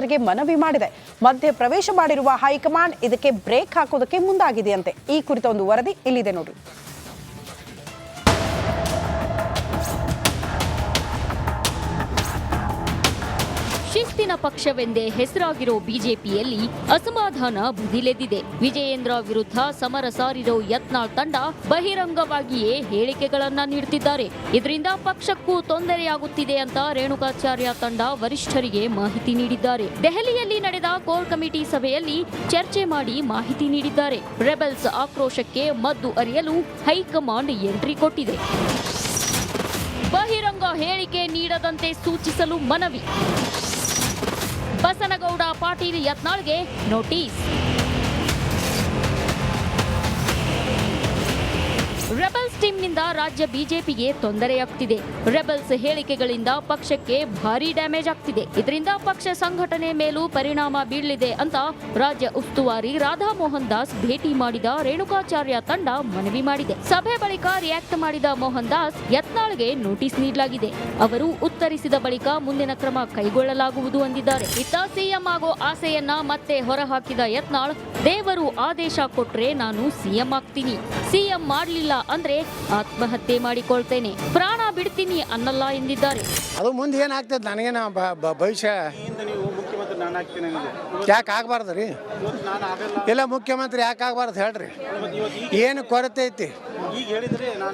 ನಾಯಕರಿಗೆ ಮನವಿ ಮಾಡಿದೆ. ಮಧ್ಯೆ ಪ್ರವೇಶ ಮಾಡಿರುವ ಹೈಕಮಾಂಡ್ ಇದಕ್ಕೆ ಬ್ರೇಕ್ ಹಾಕೋದಕ್ಕೆ ಮುಂದಾಗಿದೆಯಂತೆ. ಈ ಕುರಿತ ಒಂದು ವರದಿ ಇಲ್ಲಿದೆ ನೋಡಿ. ಶಿಸ್ತಿನ ಪಕ್ಷವೆಂದೇ ಹೆಸರಾಗಿರೋ ಬಿಜೆಪಿಯಲ್ಲಿ ಅಸಮಾಧಾನ ಬುದಿಲೆದ್ದಿದೆ. ವಿಜಯೇಂದ್ರ ವಿರುದ್ಧ ಸಮರ ಸಾರಿರೋ ಯತ್ನಾಳ್ ತಂಡ ಬಹಿರಂಗವಾಗಿಯೇ ಹೇಳಿಕೆಗಳನ್ನ ನೀಡುತ್ತಿದ್ದಾರೆ. ಇದರಿಂದ ಪಕ್ಷಕ್ಕೂ ತೊಂದರೆಯಾಗುತ್ತಿದೆ ಅಂತ ರೇಣುಕಾಚಾರ್ಯ ತಂಡ ವರಿಷ್ಠರಿಗೆ ಮಾಹಿತಿ ನೀಡಿದ್ದಾರೆ. ದೆಹಲಿಯಲ್ಲಿ ನಡೆದ ಕೋರ್ ಕಮಿಟಿ ಸಭೆಯಲ್ಲಿ ಚರ್ಚೆ ಮಾಡಿ ಮಾಹಿತಿ ನೀಡಿದ್ದಾರೆ. ರೆಬೆಲ್ಸ್ ಆಕ್ರೋಶಕ್ಕೆ ಮದ್ದು ಅರಿಯಲು ಹೈಕಮಾಂಡ್ ಎಂಟ್ರಿ ಕೊಟ್ಟಿದೆ. ಬಹಿರಂಗ ಹೇಳಿಕೆ ನೀಡದಂತೆ ಸೂಚಿಸಲು ಮನವಿ. ಬಸನಗೌಡ ಪಾಟೀಲ್ ಯತ್ನಾಳ್ಗೆ ನೋಟಿಸ್. ರೆಬೆಲ್ಸ್ ಟೀಮ್ನಿಂದ ರಾಜ್ಯ ಬಿಜೆಪಿಗೆ ತೊಂದರೆಯಾಗ್ತಿದೆ. ರೆಬೆಲ್ಸ್ ಹೇಳಿಕೆಗಳಿಂದ ಪಕ್ಷಕ್ಕೆ ಭಾರಿ ಡ್ಯಾಮೇಜ್ ಆಗ್ತಿದೆ. ಇದರಿಂದ ಪಕ್ಷ ಸಂಘಟನೆ ಮೇಲೂ ಪರಿಣಾಮ ಬೀಳಲಿದೆ ಅಂತ ರಾಜ್ಯ ಉಸ್ತುವಾರಿ ರಾಧಾ ಮೋಹನ್ ದಾಸ್ ಭೇಟಿ ಮಾಡಿದ ರೇಣುಕಾಚಾರ್ಯ ತಂಡ ಮನವಿ ಮಾಡಿದೆ. ಸಭೆ ಬಳಿಕ ರಿಯಾಕ್ಟ್ ಮಾಡಿದ ಮೋಹನ್ ದಾಸ್ ಯತ್ನಾಳ್ಗೆ ನೋಟಿಸ್ ನೀಡಲಾಗಿದೆ. ಅವರು ಉತ್ತರಿಸಿದ ಬಳಿಕ ಮುಂದಿನ ಕ್ರಮ ಕೈಗೊಳ್ಳಲಾಗುವುದು ಎಂದಿದ್ದಾರೆ. ಇತ್ತ ಸಿಎಂ ಆಗೋ ಆಸೆಯನ್ನ ಮತ್ತೆ ಹೊರಹಾಕಿದ ಯತ್ನಾಳ್, ದೇವರು ಆದೇಶ ಕೊಟ್ರೆ ನಾನು ಸಿಎಂ ಆಗ್ತೀನಿ, ಸಿಎಂ ಮಾಡಲಿಲ್ಲ ಅಂದ್ರೆ ಆತ್ಮಹತ್ಯೆ ಮಾಡಿಕೊಳ್ತೇನೆ, ಪ್ರಾಣ ಬಿಡ್ತೀನಿ ಅನ್ನಲ್ಲ ಎಂದಿದ್ದಾರೆ. ಅದು ಮುಂದೆ ಏನಾಗ್ತದೆ ನನಗೇನ ಭವಿಷ್ಯ ಯಾಕೆ ಆಗಬಾರ್ದು ರೀ? ಇಲ್ಲ ಮುಖ್ಯಮಂತ್ರಿ ಯಾಕೆ ಆಗಬಾರ್ದು ಹೇಳ್ರಿ? ಏನು ಕೊರತೆ ಐತಿ?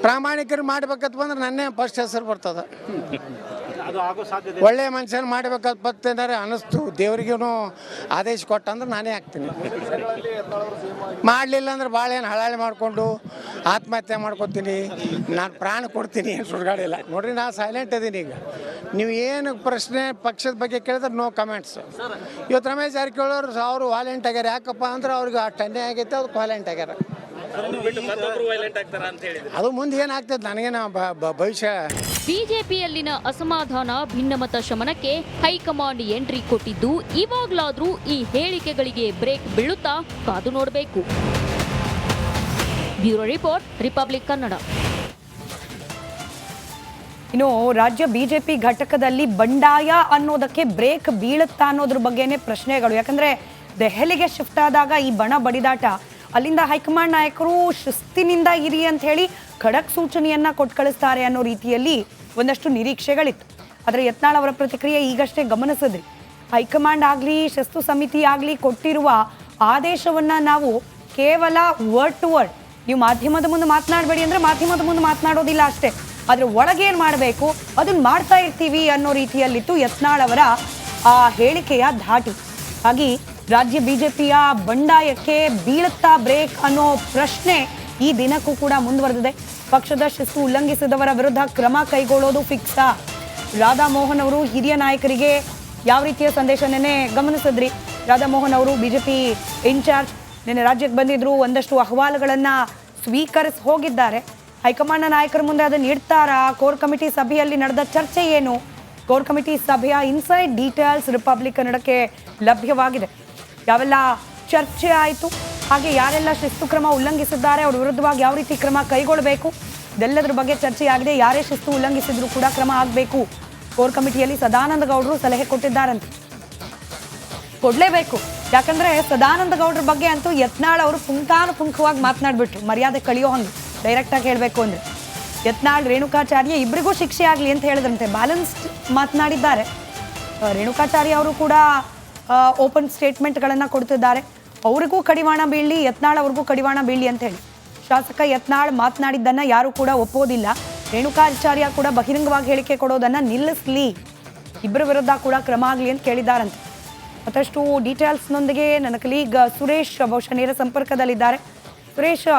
ಪ್ರಾಮಾಣಿಕರು ಮಾಡ್ಬೇಕಂತ ಬಂದ್ರೆ ನನ್ನೇ ಫಸ್ಟ್ ಹೆಸರು ಬರ್ತದ. ಒಳ್ಳೆ ಮನುಷ್ಯನ ಮಾಡ್ಬೇಕಂತ ಬರ್ತೇನಾರೆ ಅನ್ನಿಸ್ತು, ದೇವ್ರಿಗೂ ಆದೇಶ ಕೊಟ್ಟಂದ್ರೆ ನಾನೇ ಆಗ್ತೀನಿ. ಮಾಡಲಿಲ್ಲ ಅಂದ್ರೆ ಭಾಳ ಏನು ಹಳಾಳಿ ಮಾಡಿಕೊಂಡು ಆತ್ಮಹತ್ಯೆ ಮಾಡ್ಕೊತೀನಿ, ನಾನು ಪ್ರಾಣ ಕೊಡ್ತೀನಿ, ಏನು ಸುಡ್ಗಾಡಿಲ್ಲ ನೋಡ್ರಿ. ನಾನು ಸೈಲೆಂಟ್ ಇದೀನಿ. ಈಗ ನೀವು ಏನು ಪ್ರಶ್ನೆ ಪಕ್ಷದ ಬಗ್ಗೆ ಕೇಳಿದ್ರೆ ನೋ ಕಮೆಂಟ್ಸ್. ಇವತ್ತು ರಮೇಶ್ ಜಾರಕಿಹೊಳಿ ಅವರು ವಾಲೆಂಟ್ ಆಗ್ಯಾರ. ಯಾಕಪ್ಪ ಅಂದ್ರೆ ಅವ್ರಿಗೆ ಅಷ್ಟು ಅನ್ಯಾಯ ಆಗೈತೆ, ಅದಕ್ಕೆ ವಾಲೆಂಟ್ ಆಗ್ಯಾರ. ಅದು ಮುಂದೆ ಏನಾಗ್ತದೆ ನನಗೇನ ಭವಿಷ್ಯ. ಬಿಜೆಪಿಯಲ್ಲಿನ ಅಸಮಾಧಾನ ಭಿನ್ನಮತ ಶಮನಕ್ಕೆ ಹೈಕಮಾಂಡ್ ಎಂಟ್ರಿ ಕೊಟ್ಟಿದ್ದು, ಇವಾಗ್ಲಾದ್ರೂ ಈ ಹೇಳಿಕೆಗಳಿಗೆ ಬ್ರೇಕ್ ಬೀಳುತ್ತಾ ಕಾದು ನೋಡಬೇಕು. Bureau report, republic Kannada. ಇನ್ನು ರಾಜ್ಯ ಬಿಜೆಪಿ ಘಟಕದಲ್ಲಿ ಬಂಡಾಯ ಅನ್ನೋದಕ್ಕೆ ಬ್ರೇಕ್ ಬೀಳುತ್ತಾ ಅನ್ನೋದ್ರ ಬಗ್ಗೆನೇ ಪ್ರಶ್ನೆಗಳು. ಯಾಕಂದ್ರೆ ದೆಹಲಿಗೆ ಶಿಫ್ಟ್ ಆದಾಗ ಈ ಬಣ ಬಡಿದಾಟ, ಅಲ್ಲಿಂದ ಹೈಕಮಾಂಡ್ ನಾಯಕರು ಶಿಸ್ತಿನಿಂದ ಇರಿ ಅಂತ ಹೇಳಿ ಖಡಕ್ ಸೂಚನೆಯನ್ನ ಕೊಟ್ಟು ಕಳಿಸ್ತಾರೆ ಅನ್ನೋ ರೀತಿಯಲ್ಲಿ ಒಂದಷ್ಟು ನಿರೀಕ್ಷೆಗಳಿತ್ತು. ಆದರೆ ಯತ್ನಾಳ್ ಅವರ ಪ್ರತಿಕ್ರಿಯೆ ಈಗಷ್ಟೇ ಗಮನಿಸಿದ್ರಿ. ಹೈಕಮಾಂಡ್ ಆಗಲಿ ಶಿಸ್ತು ಸಮಿತಿ ಆಗಲಿ ಕೊಟ್ಟಿರುವ ಆದೇಶವನ್ನ ನಾವು ಕೇವಲ ವರ್ಡ್ ಟು ವರ್ಡ್, ನೀವು ಮಾಧ್ಯಮದ ಮುಂದೆ ಮಾತನಾಡಬೇಡಿ ಅಂದ್ರೆ ಮಾಧ್ಯಮದ ಮುಂದೆ ಮಾತನಾಡೋದಿಲ್ಲ ಅಷ್ಟೇ, ಆದ್ರೆ ಒಳಗೇನು ಮಾಡಬೇಕು ಅದನ್ನ ಮಾಡ್ತಾ ಇರ್ತೀವಿ ಅನ್ನೋ ರೀತಿಯಲ್ಲಿತ್ತು ಯತ್ನಾಳ್ ಅವರ ಆ ಹೇಳಿಕೆಯ ಧಾಟಿ. ಹಾಗೆ ರಾಜ್ಯ ಬಿಜೆಪಿಯ ಬಂಡಾಯಕ್ಕೆ ಬೀಳುತ್ತಾ ಬ್ರೇಕ್ ಅನ್ನೋ ಪ್ರಶ್ನೆ ಈ ದಿನಕ್ಕೂ ಕೂಡ ಮುಂದುವರೆದಿದೆ. ಪಕ್ಷದ ಶಿಸ್ತು ಉಲ್ಲಂಘಿಸಿದವರ ವಿರುದ್ಧ ಕ್ರಮ ಕೈಗೊಳ್ಳೋದು ಫಿಕ್ಸಾ? ರಾಧಾ ಮೋಹನ್ ಅವರು ಹಿರಿಯ ನಾಯಕರಿಗೆ ಯಾವ ರೀತಿಯ ಸಂದೇಶ ನೆನೆ ಗಮನಿಸಿದ್ರಿ? ರಾಧಾ ಮೋಹನ್ ಅವರು ಬಿಜೆಪಿ ಇನ್ಚಾರ್ಜ್, ನೆನೆ ರಾಜ್ಯಕ್ಕೆ ಬಂದಿದ್ರು, ಒಂದಷ್ಟು ಅಹವಾಲುಗಳನ್ನ ಸ್ವೀಕರಿಸಿ ಹೋಗಿದ್ದಾರೆ. ಹೈಕಮಾಂಡ್ ನಾಯಕರ ಮುಂದೆ ಅದನ್ನು ಇಡ್ತಾರಾ? ಕೋರ್ ಕಮಿಟಿ ಸಭೆಯಲ್ಲಿ ನಡೆದ ಚರ್ಚೆ ಏನು? ಕೋರ್ ಕಮಿಟಿ ಸಭೆಯ ಇನ್ಸೈಡ್ ಡೀಟೇಲ್ಸ್ ರಿಪಬ್ಲಿಕ್ ಕನ್ನಡಕ್ಕೆ ಲಭ್ಯವಾಗಿದೆ. ಯಾವೆಲ್ಲ ಚರ್ಚೆ ಆಯಿತು, ಹಾಗೆ ಯಾರೆಲ್ಲ ಶಿಸ್ತು ಕ್ರಮ ಉಲ್ಲಂಘಿಸಿದ್ದಾರೆ, ಅವ್ರ ವಿರುದ್ಧವಾಗಿ ಯಾವ ರೀತಿ ಕ್ರಮ ಕೈಗೊಳ್ಳಬೇಕು, ಇದೆಲ್ಲದ್ರ ಬಗ್ಗೆ ಚರ್ಚೆ ಆಗಿದೆ. ಯಾರೇ ಶಿಸ್ತು ಉಲ್ಲಂಘಿಸಿದ್ರು ಕೂಡ ಕ್ರಮ ಆಗಬೇಕು. ಕೋರ್ ಕಮಿಟಿಯಲ್ಲಿ ಸದಾನಂದ ಗೌಡರು ಸಲಹೆ ಕೊಟ್ಟಿದ್ದಾರಂತೆ, ಕೊಡಲೇಬೇಕು. ಯಾಕಂದ್ರೆ ಸದಾನಂದ ಗೌಡರ ಬಗ್ಗೆ ಅಂತೂ ಯತ್ನಾಳ್ ಅವರು ಪುಂಖಾನುಪುಂಖವಾಗಿ ಮಾತನಾಡ್ಬಿಟ್ರು, ಮರ್ಯಾದೆ ಕಳಿಯೋ ಹಂಗೆ ಡೈರೆಕ್ಟಾಗಿ ಹೇಳಬೇಕು ಅಂದರೆ. ಯತ್ನಾಳ್ ರೇಣುಕಾಚಾರ್ಯ ಇಬ್ಬರಿಗೂ ಶಿಕ್ಷೆ ಆಗಲಿ ಅಂತ ಹೇಳಿದ್ರಂತೆ, ಬ್ಯಾಲೆನ್ಸ್ಡ್ ಮಾತನಾಡಿದ್ದಾರೆ. ರೇಣುಕಾಚಾರ್ಯ ಅವರು ಕೂಡ ಓಪನ್ ಸ್ಟೇಟ್ಮೆಂಟ್ಗಳನ್ನು ಕೊಡ್ತಿದ್ದಾರೆ, ಅವರಿಗೂ ಕಡಿವಾಣ ಬೀಳಲಿ, ಯತ್ನಾಳ್ ಅವ್ರಿಗೂ ಕಡಿವಾಣ ಬೀಳಲಿ ಅಂತ ಹೇಳಿ. ಶಾಸಕ ಯತ್ನಾಳ್ ಮಾತನಾಡಿದ್ದನ್ನು ಯಾರು ಕೂಡ ಒಪ್ಪೋದಿಲ್ಲ. ರೇಣುಕಾಚಾರ್ಯ ಕೂಡ ಬಹಿರಂಗವಾಗಿ ಹೇಳಿಕೆ ಕೊಡೋದನ್ನು ನಿಲ್ಲಿಸಲಿ, ಇಬ್ಬರ ವಿರುದ್ಧ ಕೂಡ ಕ್ರಮ ಆಗಲಿ ಅಂತ ಕೇಳಿದ್ದಾರಂತೆ. ಮತ್ತಷ್ಟು ಡೀಟೇಲ್ಸ್ನೊಂದಿಗೆ ನನ್ನ ಕಲೀಗ್ ಸುರೇಶ್ ಬಹುಶಃ ನೇರ ಸಂಪರ್ಕದಲ್ಲಿದ್ದಾರೆ. ಸುರೇಶ್,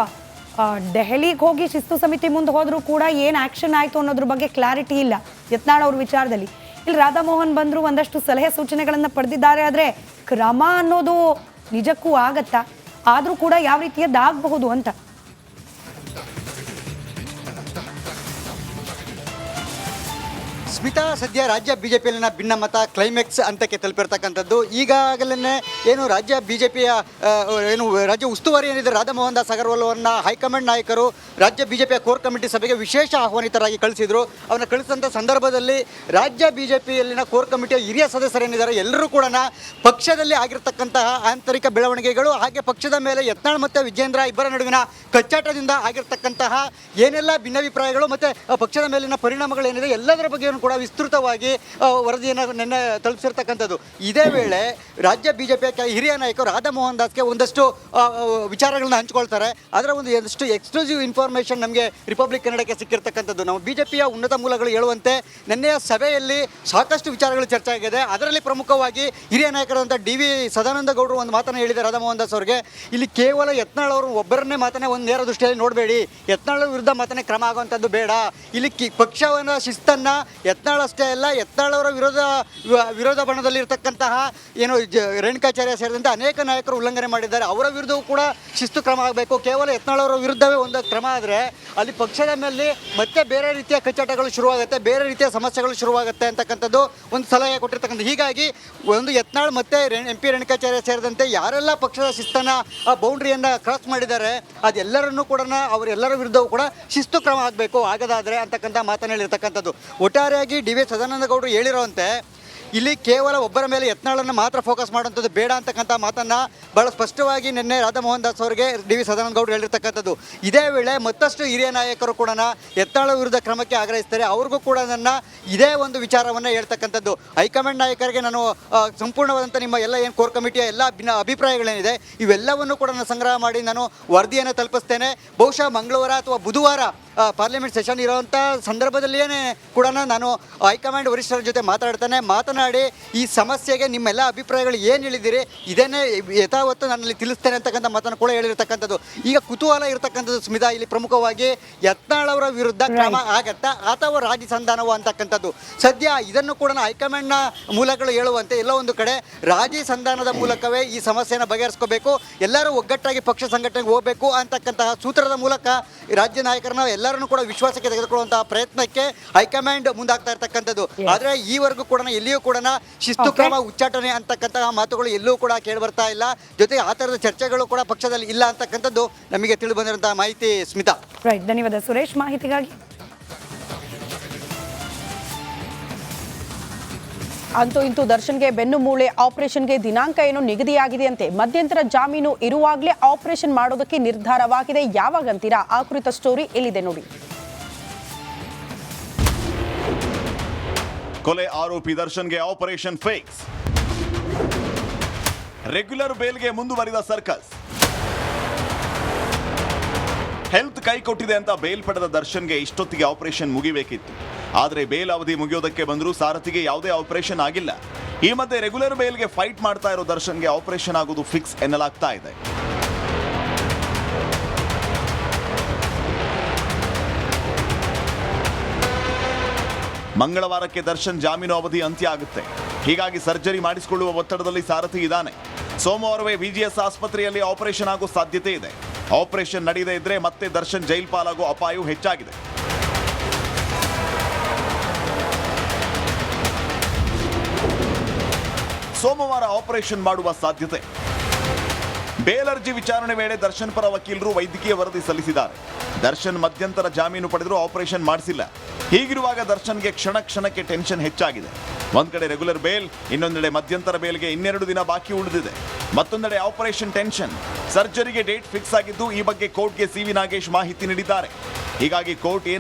ದೆಹಲಿಗೆ ಹೋಗಿ ಶಿಸ್ತು ಸಮಿತಿ ಮುಂದೆ ಹೋದರೂ ಕೂಡ ಏನು ಆ್ಯಕ್ಷನ್ ಆಯಿತು ಅನ್ನೋದ್ರ ಬಗ್ಗೆ ಕ್ಲಾರಿಟಿ ಇಲ್ಲ ಯತ್ನಾಳ್ ಅವ್ರ ವಿಚಾರದಲ್ಲಿ. ಇಲ್ಲಿ ರಾಧಾ ಮೋಹನ್ ಬಂದರು, ಒಂದಷ್ಟು ಸಲಹೆ ಸೂಚನೆಗಳನ್ನು ಪಡೆದಿದ್ದಾರೆ, ಆದರೆ ಕ್ರಮ ಅನ್ನೋದು ನಿಜಕ್ಕೂ ಆಗತ್ತಾ? ಆದರೂ ಕೂಡ ಯಾವ ರೀತಿಯದ್ದಾಗಬಹುದು ಅಂತ? ಸ್ಮಿತಾ, ಸದ್ಯ ರಾಜ್ಯ ಬಿಜೆಪಿಯಲ್ಲಿನ ಭಿನ್ನಮತ ಕ್ಲೈಮ್ಯಾಕ್ಸ್ ಹಂತಕ್ಕೆ ತಲುಪಿರ್ತಕ್ಕಂಥದ್ದು. ಈಗಾಗಲೇ ಏನು ರಾಜ್ಯ ಬಿಜೆಪಿಯ ಏನು ರಾಜ್ಯ ಉಸ್ತುವಾರಿ ಏನಿದೆ ರಾಧಾಮೋಹನ್ ದಾಸ್ ಅಗರ್ವಾಲ್ ಅವರನ್ನ ಹೈಕಮಾಂಡ್ ನಾಯಕರು ರಾಜ್ಯ ಬಿಜೆಪಿಯ ಕೋರ್ ಕಮಿಟಿ ಸಭೆಗೆ ವಿಶೇಷ ಆಹ್ವಾನಿತರಾಗಿ ಕಳಿಸಿದ್ರು. ಅವನ್ನ ಕಳಿಸಿದಂಥ ಸಂದರ್ಭದಲ್ಲಿ ರಾಜ್ಯ ಬಿಜೆಪಿಯಲ್ಲಿನ ಕೋರ್ ಕಮಿಟಿಯ ಹಿರಿಯ ಸದಸ್ಯರೇನಿದ್ದಾರೆ ಎಲ್ಲರೂ ಕೂಡ ಪಕ್ಷದಲ್ಲಿ ಆಗಿರ್ತಕ್ಕಂತಹ ಆಂತರಿಕ ಬೆಳವಣಿಗೆಗಳು, ಹಾಗೆ ಪಕ್ಷದ ಮೇಲೆ ಯತ್ನಾಳ್ ಮತ್ತು ವಿಜೇಂದ್ರ ಇಬ್ಬರ ನಡುವಿನ ಕಚ್ಚಾಟದಿಂದ ಆಗಿರ್ತಕ್ಕಂತಹ ಏನೆಲ್ಲ ಭಿನ್ನಾಭಿಪ್ರಾಯಗಳು ಮತ್ತು ಪಕ್ಷದ ಮೇಲಿನ ಪರಿಣಾಮಗಳೇನಿದೆ ಎಲ್ಲದರ ಬಗ್ಗೆ ಕೂಡ ವಿಸ್ತೃತವಾಗಿ ವರದಿಯನ್ನು ನಿನ್ನೆ ತಲುಪಿಸಿರ್ತಕ್ಕಂಥದ್ದು. ಇದೇ ವೇಳೆ ರಾಜ್ಯ ಬಿಜೆಪಿಯ ಹಿರಿಯ ನಾಯಕರು ರಾಧಾಮೋಹನ್ ದಾಸ್ಗೆ ಒಂದಷ್ಟು ವಿಚಾರಗಳನ್ನ ಹಂಚ್ಕೊಳ್ತಾರೆ. ಅದರ ಒಂದಷ್ಟು ಎಕ್ಸ್ಕ್ಲೂಸಿವ್ ಇನ್ಫಾರ್ಮೇಷನ್ ನಮಗೆ ರಿಪಬ್ಲಿಕ್ ಕನ್ನಡಕ್ಕೆ ಸಿಕ್ಕಿರ್ತಕ್ಕಂಥದ್ದು. ನಾವು ಬಿಜೆಪಿಯ ಉನ್ನತ ಮೂಲಗಳು ಹೇಳುವಂತೆ ನಿನ್ನೆಯ ಸಭೆಯಲ್ಲಿ ಸಾಕಷ್ಟು ವಿಚಾರಗಳು ಚರ್ಚೆ ಆಗಿದೆ. ಅದರಲ್ಲಿ ಪ್ರಮುಖವಾಗಿ ಹಿರಿಯ ನಾಯಕರಾದಂಥ ಡಿ.ವಿ. ಸದಾನಂದ ಗೌಡರು ಒಂದು ಮಾತನ್ನು ಹೇಳಿದ್ದಾರೆ ರಾಧಾಮೋಹನ್ ದಾಸ್ ಅವರಿಗೆ. ಇಲ್ಲಿ ಕೇವಲ ಯತ್ನಾಳ್ ಅವರು ಒಬ್ಬರನ್ನೇ ಮಾತನ್ನೇ ಒಂದು ನೇರ ದೃಷ್ಟಿಯಲ್ಲಿ ನೋಡಬೇಡಿ, ಯತ್ನಾಳ್ ವಿರುದ್ಧ ಮಾತನ್ನೇ ಕ್ರಮ ಆಗುವಂಥದ್ದು ಬೇಡ. ಇಲ್ಲಿ ಪಕ್ಷವನ್ನ ಶಿಸ್ತನ್ನು ಯತ್ನಾಳ್ ಅಷ್ಟೇ ಅಲ್ಲ, ಯತ್ನಾಳ್ ಅವರ ವಿರೋಧ ಬಣದಲ್ಲಿರ್ತಕ್ಕಂತಹ ಏನು ರೇಣುಕಾಚಾರ್ಯ ಸೇರಿದಂತೆ ಅನೇಕ ನಾಯಕರು ಉಲ್ಲಂಘನೆ ಮಾಡಿದ್ದಾರೆ. ಅವರ ವಿರುದ್ಧವೂ ಕೂಡ ಶಿಸ್ತು ಕ್ರಮ ಆಗಬೇಕು. ಕೇವಲ ಯತ್ನಾಳ್ ಅವರ ವಿರುದ್ಧವೇ ಒಂದು ಕ್ರಮ ಆದರೆ ಅಲ್ಲಿ ಪಕ್ಷದ ಮೇಲೆ ಮತ್ತೆ ಬೇರೆ ರೀತಿಯ ಕಚ್ಚಾಟಗಳು ಶುರುವಾಗುತ್ತೆ, ಬೇರೆ ರೀತಿಯ ಸಮಸ್ಯೆಗಳು ಶುರುವಾಗುತ್ತೆ ಅಂತಕ್ಕಂಥದ್ದು ಒಂದು ಸಲಹೆ ಕೊಟ್ಟಿರ್ತಕ್ಕಂಥ. ಹೀಗಾಗಿ ಒಂದು ಯತ್ನಾಳ್ ಮತ್ತು MP ರೇಣುಕಾಚಾರ್ಯ ಸೇರಿದಂತೆ ಯಾರೆಲ್ಲ ಪಕ್ಷದ ಶಿಸ್ತನ್ನು ಆ ಬೌಂಡ್ರಿಯನ್ನು ಕ್ರಾಸ್ ಮಾಡಿದ್ದಾರೆ ಅದೆಲ್ಲರನ್ನೂ ಕೂಡ ಅವರೆಲ್ಲರ ವಿರುದ್ಧವೂ ಕೂಡ ಶಿಸ್ತು ಕ್ರಮ ಆಗಬೇಕು ಆಗದಾದರೆ ಅಂತಕ್ಕಂಥ ಮಾತನ್ನು ಹೇಳಿರ್ತಕ್ಕಂಥದ್ದು. ಒಟ್ಟಾರೆಯಾಗಿ ಡಿ.ವಿ. ಸದಾನಂದ ಗೌಡರು ಹೇಳಿರುವಂತೆ ಇಲ್ಲಿ ಕೇವಲ ಒಬ್ಬರ ಮೇಲೆ ಯತ್ನಾಳನ್ನು ಮಾತ್ರ ಫೋಕಸ್ ಮಾಡುವಂಥದ್ದು ಬೇಡ ಅಂತಕ್ಕಂಥ ಮಾತನ್ನು ಭಾಳ ಸ್ಪಷ್ಟವಾಗಿ ನಿನ್ನೆ ರಾಧಾಮೋಹನ್ ದಾಸ್ ಅವರಿಗೆ ಡಿ.ವಿ. ಸದಾನಂದ ಗೌಡರು ಹೇಳಿರ್ತಕ್ಕಂಥದ್ದು. ಇದೇ ವೇಳೆ ಮತ್ತಷ್ಟು ಹಿರಿಯ ನಾಯಕರು ಕೂಡ ಯತ್ನಾಳ ವಿರುದ್ಧ ಕ್ರಮಕ್ಕೆ ಆಗ್ರಹಿಸ್ತಾರೆ. ಅವ್ರಿಗೂ ಕೂಡ ನನ್ನ ಇದೇ ಒಂದು ವಿಚಾರವನ್ನು ಹೇಳ್ತಕ್ಕಂಥದ್ದು. ಹೈಕಮಾಂಡ್ ನಾಯಕರಿಗೆ ನಾನು ಸಂಪೂರ್ಣವಾದಂಥ ನಿಮ್ಮ ಎಲ್ಲ ಏನು ಕೋರ್ ಕಮಿಟಿಯ ಎಲ್ಲ ಅಭಿಪ್ರಾಯಗಳೇನಿದೆ ಇವೆಲ್ಲವನ್ನು ಕೂಡ ನಾನು ಸಂಗ್ರಹ ಮಾಡಿ ನಾನು ವರದಿಯನ್ನು ತಲುಪಿಸ್ತೇನೆ. ಬಹುಶಃ ಮಂಗಳವಾರ ಅಥವಾ ಬುಧವಾರ ಪಾರ್ಲಿಮೆಂಟ್ ಸೆಷನ್ ಇರೋವಂಥ ಸಂದರ್ಭದಲ್ಲಿಯೇ ಕೂಡ ನಾನು ಹೈಕಮಾಂಡ್ ವರಿಷ್ಠರ ಜೊತೆ ಮಾತನಾಡಿ ಈ ಸಮಸ್ಯೆಗೆ ನಿಮ್ಮೆಲ್ಲ ಅಭಿಪ್ರಾಯಗಳು ಏನು ಹೇಳಿದ್ದೀರಿ ಇದನ್ನೇ ಯಥಾವತ್ತು ನಾನಲ್ಲಿ ತಿಳಿಸ್ತೇನೆ ಅಂತಕ್ಕಂಥ ಮಾತನ್ನು ಕೂಡ ಹೇಳಿರ್ತಕ್ಕಂಥದ್ದು. ಈಗ ಕುತೂಹಲ ಇರತಕ್ಕಂಥದ್ದು ಸ್ಮಿತಾ, ಇಲ್ಲಿ ಪ್ರಮುಖವಾಗಿ ಯತ್ನಾಳ್ ಅವರ ವಿರುದ್ಧ ಕ್ರಮ ಆಗತ್ತಾ ಅಥವಾ ರಾಜಿ ಸಂಧಾನವು ಅಂತಕ್ಕಂಥದ್ದು. ಸದ್ಯ ಇದನ್ನು ಕೂಡ ಹೈಕಮಾಂಡ್ನ ಮೂಲಗಳು ಹೇಳುವಂತೆ ಎಲ್ಲೋ ಒಂದು ಕಡೆ ರಾಜಿ ಸಂಧಾನದ ಮೂಲಕವೇ ಈ ಸಮಸ್ಯೆಯನ್ನು ಬಗೆಹರಿಸ್ಕೋಬೇಕು, ಎಲ್ಲರೂ ಒಗ್ಗಟ್ಟಾಗಿ ಪಕ್ಷ ಸಂಘಟನೆಗೆ ಹೋಗಬೇಕು ಅಂತಕ್ಕಂತಹ ಸೂತ್ರದ ಮೂಲಕ ರಾಜ್ಯ ನಾಯಕರನ್ನ ಎಲ್ಲರನ್ನೂ ಕೂಡ ವಿಶ್ವಾಸಕ್ಕೆ ತೆಗೆದುಕೊಳ್ಳುವಂತಹ ಪ್ರಯತ್ನಕ್ಕೆ ಹೈಕಮಾಂಡ್ ಮುಂದಾಗ್ತಾ ಇರ್ತಕ್ಕಂಥದ್ದು. ಆದರೆ ಈವರೆಗೂ ಕೂಡ ಎಲ್ಲಿಯೂ ಕೂಡ ಶಿಸ್ತು ಕ್ರಮ ಉಚ್ಚಾಟನೆ ಅಂತಕ್ಕಂತಹ ಮಾತುಗಳು ಎಲ್ಲೂ ಕೂಡ ಕೇಳಿ ಬರ್ತಾ ಇಲ್ಲ. ಜೊತೆಗೆ ಆ ಥರದ ಚರ್ಚೆಗಳು ಕೂಡ ಪಕ್ಷದಲ್ಲಿ ಇಲ್ಲ ಅಂತಕ್ಕಂಥದ್ದು ನಮಗೆ ತಿಳಿದು ಬಂದಿರುವಂತಹ ಮಾಹಿತಿ ಸ್ಮಿತಾ. ರೈಟ್, ಧನ್ಯವಾದ ಸುರೇಶ್ ಮಾಹಿತಿಗಾಗಿ. ಅಂತೂ ಇಂತೂ ದರ್ಶನ್ಗೆ ಬೆನ್ನು ಮೂಳೆ ಆಪರೇಷನ್ಗೆ ದಿನಾಂಕ ಏನು ನಿಗದಿಯಾಗಿದೆಯಂತೆ. ಮಧ್ಯಂತರ ಜಾಮೀನು ಇರುವಾಗಲೇ ಆಪರೇಷನ್ ಮಾಡೋದಕ್ಕೆ ನಿರ್ಧಾರವಾಗಿದೆ. ಯಾವಾಗಂತೀರಾ? ಆ ಕುರಿತ ಸ್ಟೋರಿ ಎಲ್ಲಿದೆ ನೋಡಿ. ಕೊಲೆ ಆರೋಪಿ ದರ್ಶನ್ಗೆ ಆಪರೇಷನ್ ಫಿಕ್ಸ್. ರೆಗ್ಯುಲರ್ ಬೇಲ್ಗೆ ಮುಂದುವರಿದ ಸರ್ಕಸ್. ಹೆಲ್ತ್ ಕೈ ಕೊಟ್ಟಿದೆ ಅಂತ ಬೇಲ್ ಪಡೆದ ದರ್ಶನ್ಗೆ ಇಷ್ಟೊತ್ತಿಗೆ ಆಪರೇಷನ್ ಮುಗಿಬೇಕಿತ್ತು. ಆದರೆ ಬೇಲ್ ಅವಧಿ ಮುಗಿಯೋದಕ್ಕೆ ಬಂದರೂ ಸಾರಥಿಗೆ ಯಾವುದೇ ಆಪರೇಷನ್ ಆಗಿಲ್ಲ. ಈ ಮಧ್ಯೆ ರೆಗ್ಯುಲರ್ ಬೇಲ್ಗೆ ಫೈಟ್ ಮಾಡ್ತಾ ಇರೋ ದರ್ಶನ್ಗೆ ಆಪರೇಷನ್ ಆಗೋದು ಫಿಕ್ಸ್ ಎನ್ನಲಾಗ್ತಾ ಇದೆ. ಮಂಗಳವಾರಕ್ಕೆ ದರ್ಶನ್ ಜಾಮೀನು ಅವಧಿ ಅಂತ್ಯ ಆಗುತ್ತೆ. ಹೀಗಾಗಿ ಸರ್ಜರಿ ಮಾಡಿಸಿಕೊಳ್ಳುವ ಒತ್ತಡದಲ್ಲಿ ಸಾರಥಿ ಇದ್ದಾನೆ. ಸೋಮವಾರವೇ VGS ಆಸ್ಪತ್ರೆಯಲ್ಲಿ ಆಪರೇಷನ್ ಆಗೋ ಸಾಧ್ಯತೆ ಇದೆ. ಆಪರೇಷನ್ ನಡೆಯದೇ ಇದ್ರೆ ಮತ್ತೆ ದರ್ಶನ್ ಜೈಲ್ ಪಾಲಾಗೋ ಅಪಾಯವೂ ಹೆಚ್ಚಾಗಿದೆ. ಸೋಮವಾರ ಆಪರೇಷನ್ ಮಾಡುವ ಸಾಧ್ಯತೆ. ಬೇಲ್ ಅರ್ಜಿ ವಿಚಾರಣೆ ವೇಳೆ ದರ್ಶನ್ ಪರ ವಕೀಲರು ವೈದ್ಯಕೀಯ ವರದಿ ಸಲ್ಲಿಸಿದ್ದಾರೆ. ದರ್ಶನ್ ಮಧ್ಯಂತರ ಜಾಮೀನು ಪಡೆದರೂ ಆಪರೇಷನ್ ಮಾಡಿಸಿಲ್ಲ. ಹೀಗಿರುವಾಗ ದರ್ಶನ್ಗೆ ಕ್ಷಣಕ್ಕೆ ಟೆನ್ಷನ್ ಹೆಚ್ಚಾಗಿದೆ. ಒಂದ್ ಕಡೆ ರೆಗ್ಯುಲರ್ ಬೇಲ್, ಇನ್ನೊಂದೆಡೆ ಮಧ್ಯಂತರ ಬೇಲ್ಗೆ 2 ದಿನ ಬಾಕಿ ಉಳಿದಿದೆ. ಮತ್ತೊಂದೆಡೆ ಆಪರೇಷನ್ ಟೆನ್ಷನ್. ಸರ್ಜರಿಗೆ ಡೇಟ್ ಫಿಕ್ಸ್ ಆಗಿದ್ದು ಈ ಬಗ್ಗೆ ಕೋರ್ಟ್ಗೆ CV ನಾಗೇಶ್ ಮಾಹಿತಿ ನೀಡಿದ್ದಾರೆ. ಹೀಗಾಗಿ ಕೋರ್ಟ್